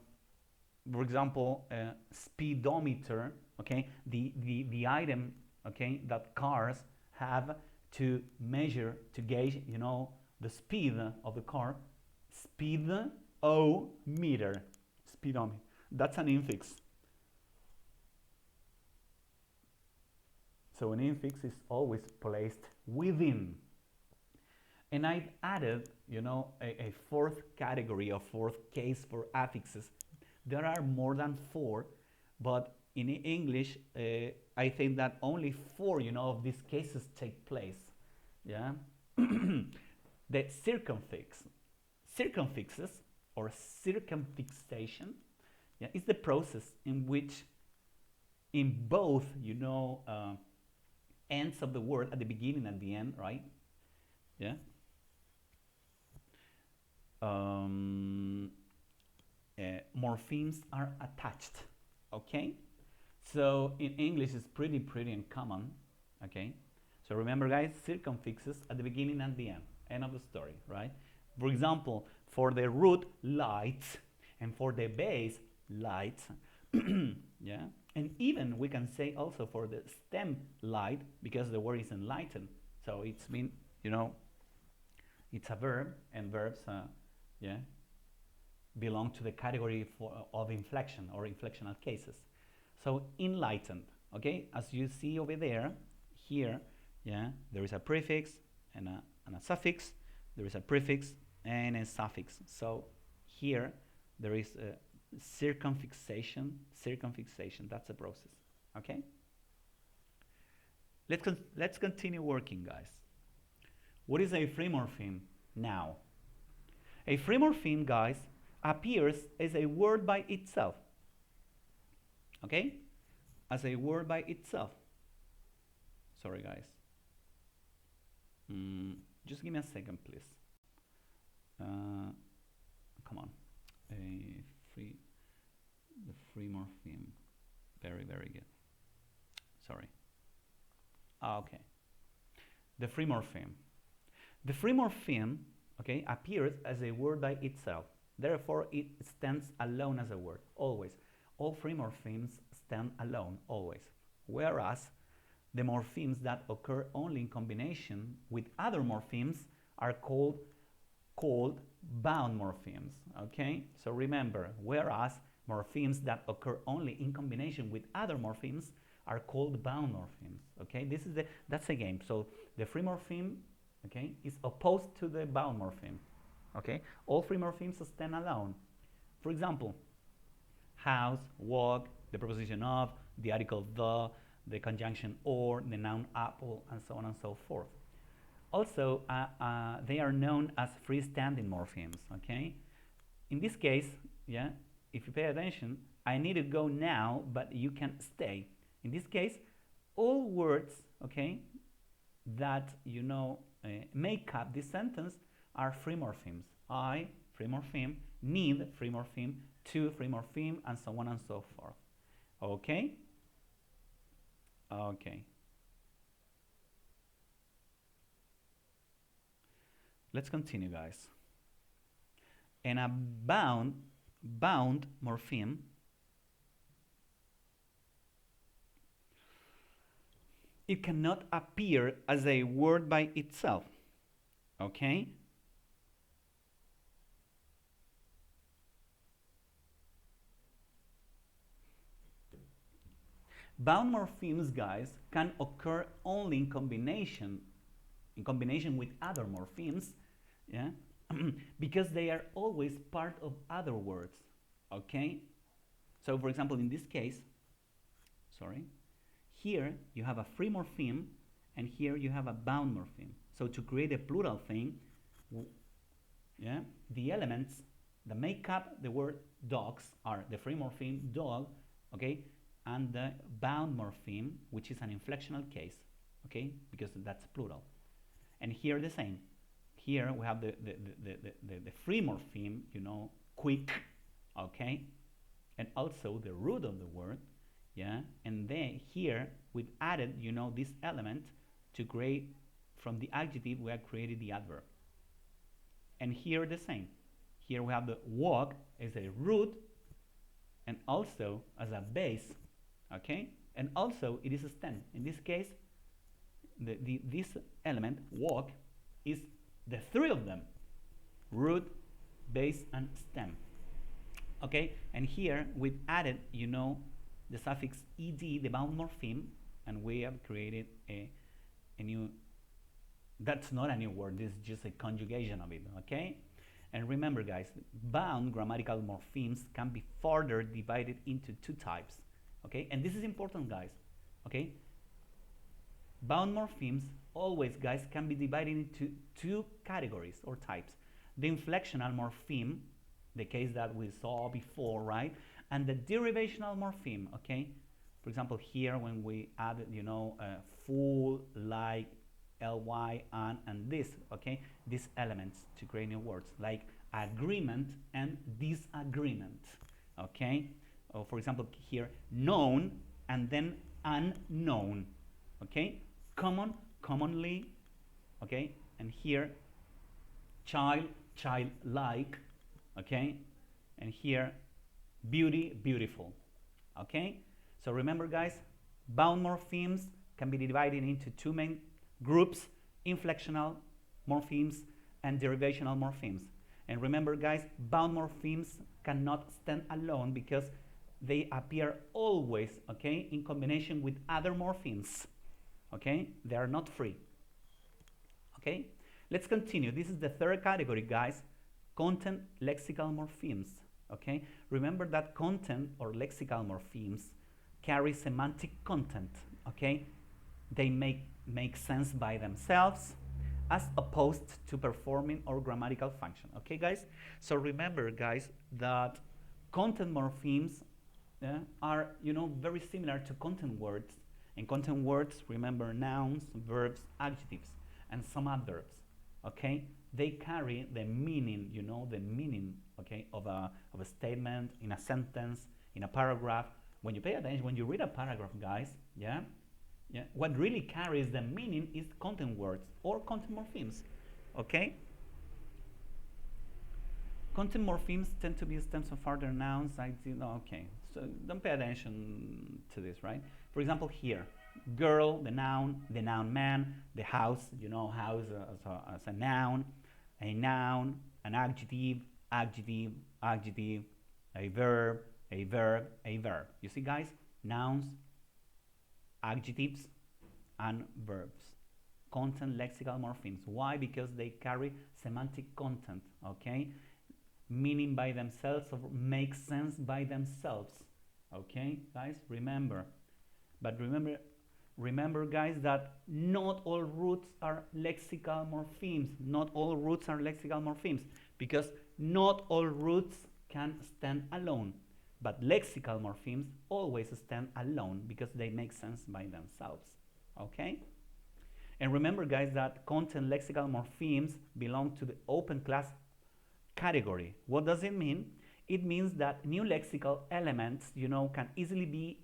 example, speedometer, okay, the item, okay, that cars have to measure, to gauge, the speed of the car. Speedometer, speedometer. That's an infix. So an infix is always placed within. And I've added, a fourth category, a fourth case for affixes. There are more than 4, but in English, I think that only 4, of these cases take place. Yeah, the circumfixes or circumfixation, yeah, is the process in which, in both, ends of the word, at the beginning and the end, right? Yeah. Morphemes are attached, okay. So in English it's pretty uncommon, okay. So remember, guys, circumfixes at the beginning and the end of the story, right? For example, for the root, light, and for the base, light. Yeah, and even we can say also for the stem, light, because the word is enlightened, so it's been, it's a verb, and verbs, yeah, belong to the category of inflection or inflectional cases. So enlightened, okay, as you see over there, here, yeah, there is a prefix and a suffix, there is a prefix and a suffix. So here there is a circumfixation, that's a process, okay. Let's continue working, guys. What is a free morpheme now? A free morpheme, guys, appears as a word by itself, okay, as a word by itself. Sorry, guys, just give me a second, please. Come on. a free the free morpheme. Very, very good. Sorry. Okay. The free morpheme. The free morpheme, okay, appears as a word by itself. Therefore, it stands alone as a word, always. All free morphemes stand alone, always. Whereas the morphemes that occur only in combination with other morphemes are called bound morphemes, okay? So remember, whereas morphemes that occur only in combination with other morphemes are called bound morphemes, okay? That's a game. So the free morpheme, okay, is opposed to the bound morpheme, okay? All free morphemes stand alone. For example, house, walk, the preposition of, the article the conjunction or, the noun apple, and so on and so forth. Also, they are known as freestanding morphemes, okay? In this case, yeah, if you pay attention, I need to go now, but you can stay. In this case, all words, okay, that make up this sentence are free morphemes. I, free morpheme, need, free morpheme, to, free morpheme, and so on and so forth. Okay? Okay. Let's continue, guys. And a bound morpheme it cannot appear as a word by itself. Okay? Bound morphemes, guys, can occur only in combination with other morphemes, yeah, because they are always part of other words. Okay? So, for example, in this case, sorry, here you have a free morpheme, and here you have a bound morpheme. So, to create a plural thing, yeah, the elements that make up the word dogs are the free morpheme dog, okay, and the bound morpheme, which is an inflectional case, okay, because that's plural. And here the same. Here we have the free morpheme, quick, okay, and also the root of the word, yeah, and then here we've added, this element to create, from the adjective we have created the adverb. And here the same. Here we have the walk as a root and also as a base, okay, and also it is a stem. In this case, this element, walk, is the three of them: root, base, and stem. Okay, and here we've added, the suffix ed, the bound morpheme, and we have created a new. That's not a new word. This is just a conjugation of it. Okay, and remember, guys, bound grammatical morphemes can be further divided into two types. Okay, and this is important, guys. Okay. Bound morphemes always, guys, can be divided into two categories or types. The inflectional morpheme, the case that we saw before, right? And the derivational morpheme, okay? For example, here when we added, full, like, ly, and this, okay? These elements to create new words, like agreement and disagreement, okay? Or for example, here, known, and then unknown, okay? Commonly, okay, and here childlike, okay, and here beautiful, okay. So remember, guys, bound morphemes can be divided into two main groups: inflectional morphemes and derivational morphemes. And remember, guys, bound morphemes cannot stand alone because they appear always, okay, in combination with other morphemes. Okay, they are not free. Okay, let's continue. This is the third category, guys: content lexical morphemes. Okay, remember that content or lexical morphemes carry semantic content. Okay, they make sense by themselves as opposed to performing or grammatical function. Okay, guys, so remember, guys, that content morphemes are very similar to content words. In content words, remember nouns, verbs, adjectives, and some adverbs. Okay, they carry the meaning, you know, the meaning, okay, of a statement, in a sentence, in a paragraph. When you pay attention, when you read a paragraph, guys, yeah, yeah, what really carries the meaning is content words or content morphemes, okay? Content morphemes tend to be stems of further nouns. Okay, so don't pay attention to this, right? For example, here, girl, the noun man, the house, you know, house as a noun, an adjective, adjective, a verb, a verb, a verb. You see, guys, nouns, adjectives, and verbs. Content lexical morphemes. Why? Because they carry semantic content, okay? Meaning by themselves or make sense by themselves, okay, guys, remember. But remember, guys, that not all roots are lexical morphemes. Not all roots are lexical morphemes, because not all roots can stand alone, but lexical morphemes always stand alone because they make sense by themselves, okay? And remember, guys, that content lexical morphemes belong to the open class category. What does it mean? It means that new lexical elements, you know, can easily be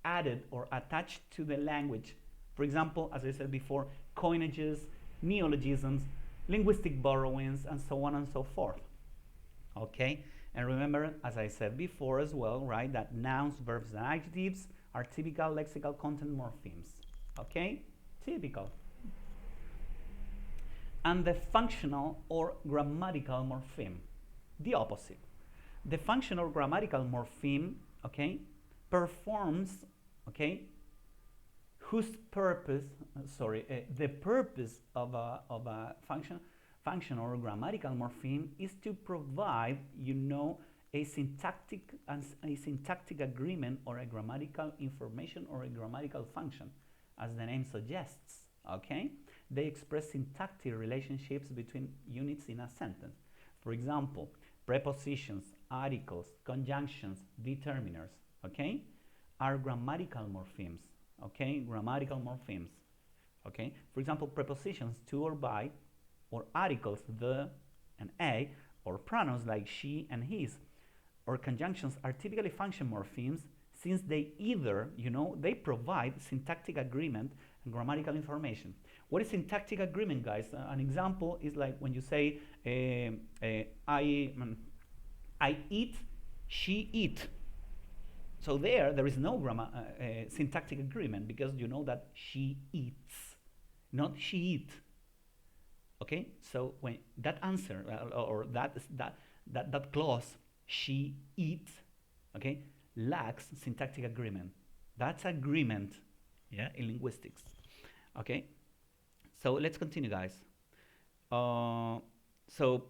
added or attached to the language. For example, as I said before, coinages, neologisms, linguistic borrowings, and so on and so forth. Okay? And remember, as I said before as well, right, that nouns, verbs, and adjectives are typical lexical content morphemes. Okay? Typical. And the functional or grammatical morpheme, the opposite. The functional grammatical morpheme, okay, performs, okay, whose purpose, the purpose of a functional or grammatical morpheme is to provide, you know, a syntactic agreement or a grammatical information or a grammatical function, as the name suggests, okay? They express syntactic relationships between units in a sentence. For example, prepositions, articles, conjunctions, determiners, okay, are grammatical morphemes, okay, grammatical morphemes, okay. For example, prepositions to or by, or articles the and a, or pronouns like she and his, or conjunctions are typically function morphemes, since they either, you know, they provide syntactic agreement and grammatical information. What is syntactic agreement, guys? An example is like when you say, I eat, she eat. So there is no syntactic agreement, because you know that she eats, not she eat. Okay, so when that answer or that clause, she eats, okay, lacks syntactic agreement. That's agreement, yeah, in linguistics. Okay, so let's continue, guys. So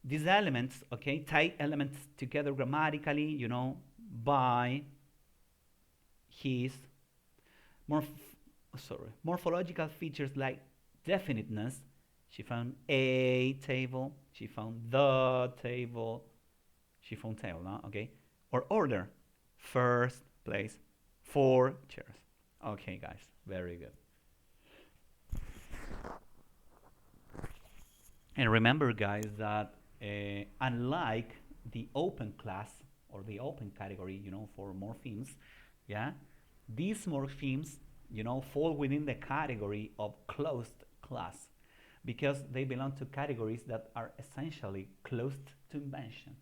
these elements, okay, tie elements together grammatically, you know, by his morphological features like definiteness. She found a table, she found the table, she found table, no? Okay, or order, first place, 4 chairs. Okay, guys, very good. And remember, guys, that unlike the open class or the open category, you know, for morphemes, yeah, these morphemes, you know, fall within the category of closed class, because they belong to categories that are essentially closed to invention.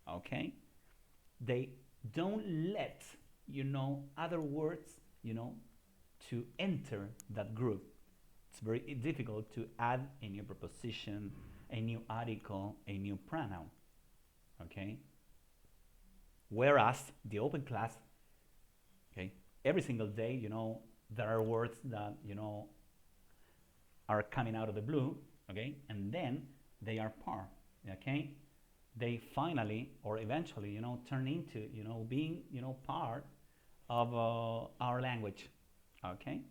Okay, they don't let, you know, other words, you know, to enter that group. It's very difficult to add a new preposition, a new article, a new pronoun. Okay, whereas the open class, okay, every single day, you know, there are words that, you know, are coming out of the blue, okay, and then they are part, okay, they finally or eventually, you know, turn into, you know, being, you know, part of our language, okay.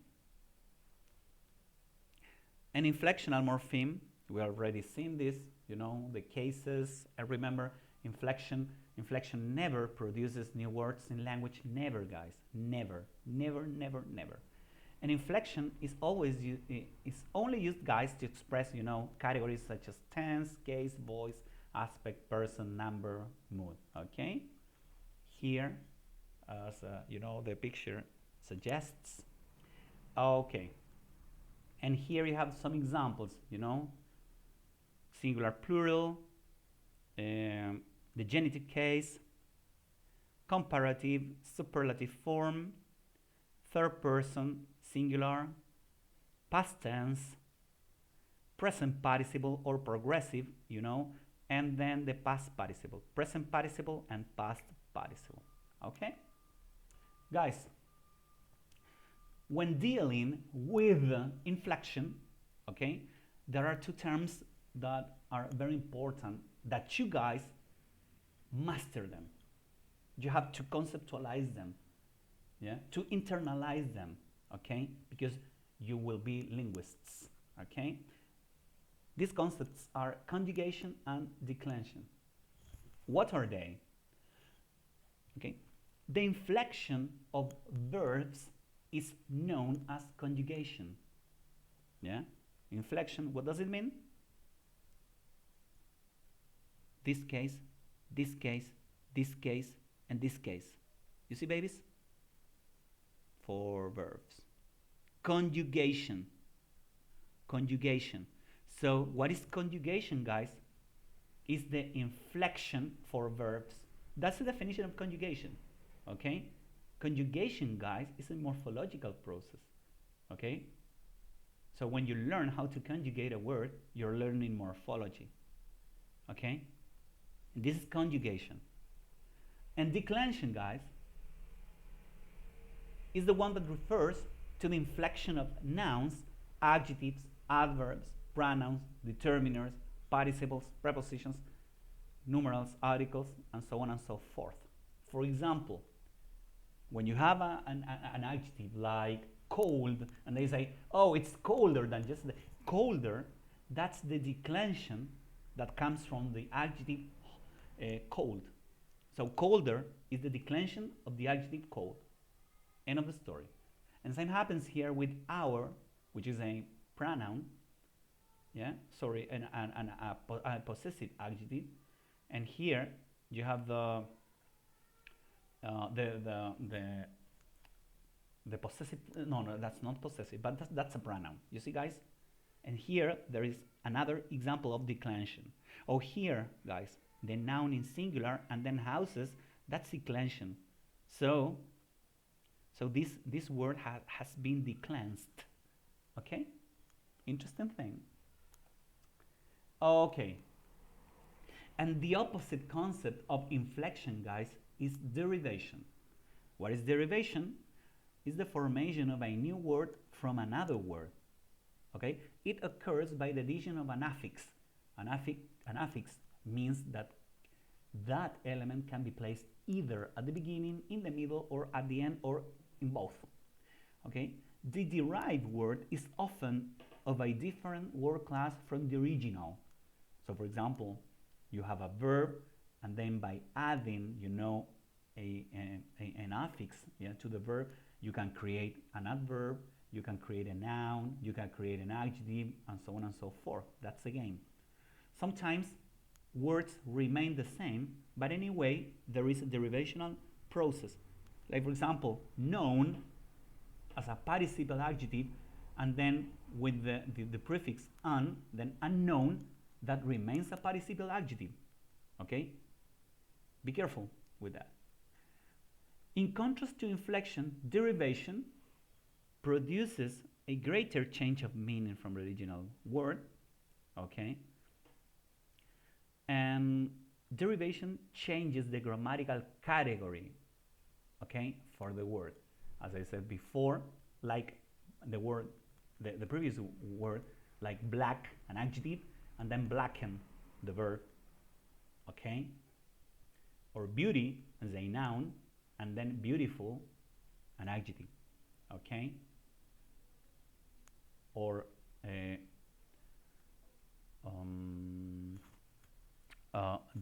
An inflectional morpheme, we already seen this, you know, the cases. And remember, inflection never produces new words in language. Never, guys, never. And inflection is is only used, guys, to express, categories such as tense, case, voice, aspect, person, number, mood. Okay, here, as the picture suggests. Okay, and here you have some examples. Singular, plural, the genitive case, comparative, superlative form, third person, singular, past tense, present participle or progressive, and then the past participle, present participle and past participle. Okay? Guys, when dealing with inflection, okay, there are two terms that are very important that you guys master them. You have to conceptualize them, yeah, to internalize them, okay, because you will be linguists, okay. These concepts are conjugation and declension. What are they? Okay, the inflection of verbs is known as conjugation. Yeah, inflection, what does it mean? This case, this case, this case, and this case. You see, babies? For verbs. Conjugation. Conjugation. So what is conjugation, guys? Is the inflection for verbs. That's the definition of conjugation. Okay? Conjugation, guys, is a morphological process. Okay? So when you learn how to conjugate a word, you're learning morphology. Okay? And this is conjugation. And declension, guys, is the one that refers to the inflection of nouns, adjectives, adverbs, pronouns, determiners, participles, prepositions, numerals, articles, and so on and so forth. For example, when you have an adjective like cold, and they say, oh, it's colder than just the colder, that's the declension that comes from the adjective cold. So colder is the declension of the adjective cold. End of the story. And same happens here with our, which is a pronoun, yeah, sorry, a possessive adjective. And here you have the possessive, no, that's not possessive, but that's a pronoun. You see, guys? And here there is another example of declension. Oh, here, guys, the noun in singular and then houses, that's declension. So this word has been declensed. Okay? Interesting thing. Okay. And the opposite concept of inflection, guys, is derivation. What is derivation? Is the formation of a new word from another word. Okay? It occurs by the addition of an affix. An affix means that that element can be placed either at the beginning, in the middle, or at the end, or in both. Okay? The derived word is often of a different word class from the original. So, for example, you have a verb, and then by adding, an affix, yeah, to the verb, you can create an adverb, you can create a noun, you can create an adjective, and so on and so forth. That's the game. Sometimes words remain the same, but anyway, there is a derivational process. Like, for example, known as a participial adjective, and then with the prefix "un", then unknown, that remains a participial adjective. Okay? Be careful with that. In contrast to inflection, derivation produces a greater change of meaning from the original word. Okay? And derivation changes the grammatical category, okay, for the word. As I said before, like the word, the previous word, like black, an adjective, and then blacken, the verb, okay? Or beauty as a noun, and then beautiful, an adjective, okay? Or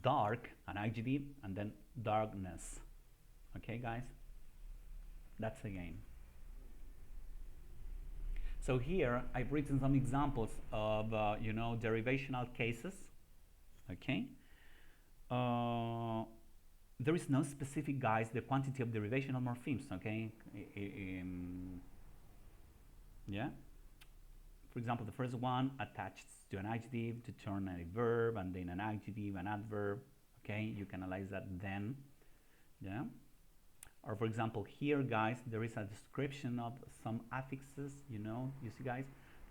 dark, an adjective, and then darkness. Okay, guys? That's the game. So here I've written some examples of derivational cases. Okay. Uh, there is no specific, guys, the quantity of derivational morphemes. Okay. Yeah. For example, the first one attached to an adjective to turn a verb, and then an adjective, an adverb. Okay, you can analyze that then. Yeah. Or for example, here, guys, there is a description of some affixes. You see, guys,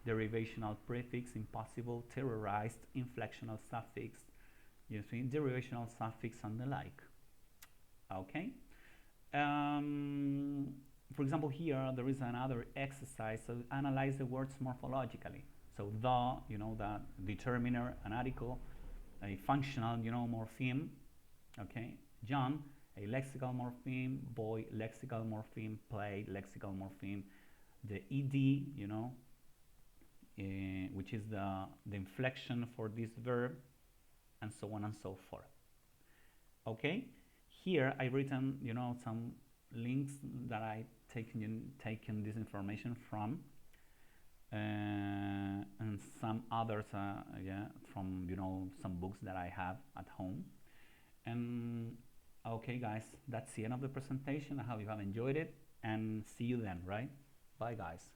derivational prefix, impossible, terrorized, inflectional suffix. You see, derivational suffix and the like. Okay. For example, here there is another exercise. So analyze the words morphologically. So the determiner, an article, a functional, morpheme. Okay. John, a lexical morpheme. Boy, lexical morpheme. Play, lexical morpheme. The ed, which is the inflection for this verb, and so on and so forth. Okay. Here I've written, some links that I taken this information from, and some others, from some books that I have at home. And okay, guys, that's the end of the presentation. I hope you have enjoyed it, and see you then. Right? Bye, guys.